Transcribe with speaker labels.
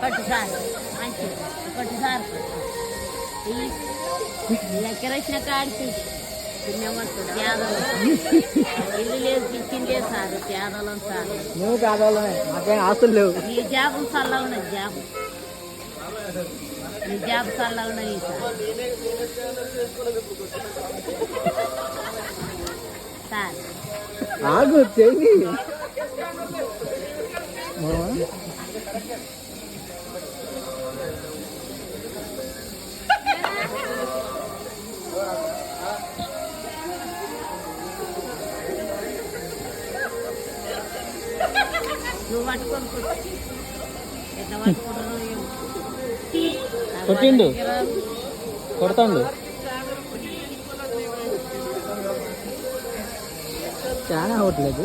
Speaker 1: కొట్టు సార్ మంచి కొట్టు సార్ ఎక్కరొచ్చిన కాడికి ఇల్లు లేదు కిచ్చింది లేదు సార్ పేదలం సార్
Speaker 2: నువ్వు పేదవాళ్ళమే మాకేం ఆస్తులు లేవు
Speaker 1: నీ జాబు సల్లా ఉన్నది జాబు నీ జాబు సల్లా ఉన్నది సార్
Speaker 2: ఆగు చెయ్యి
Speaker 1: నువ్వు పట్టుకొని ఎట్లా పట్టుకుంటున్నావు
Speaker 2: కొట్టిండు కొడతాండు చాలా అవ్వట్లేదు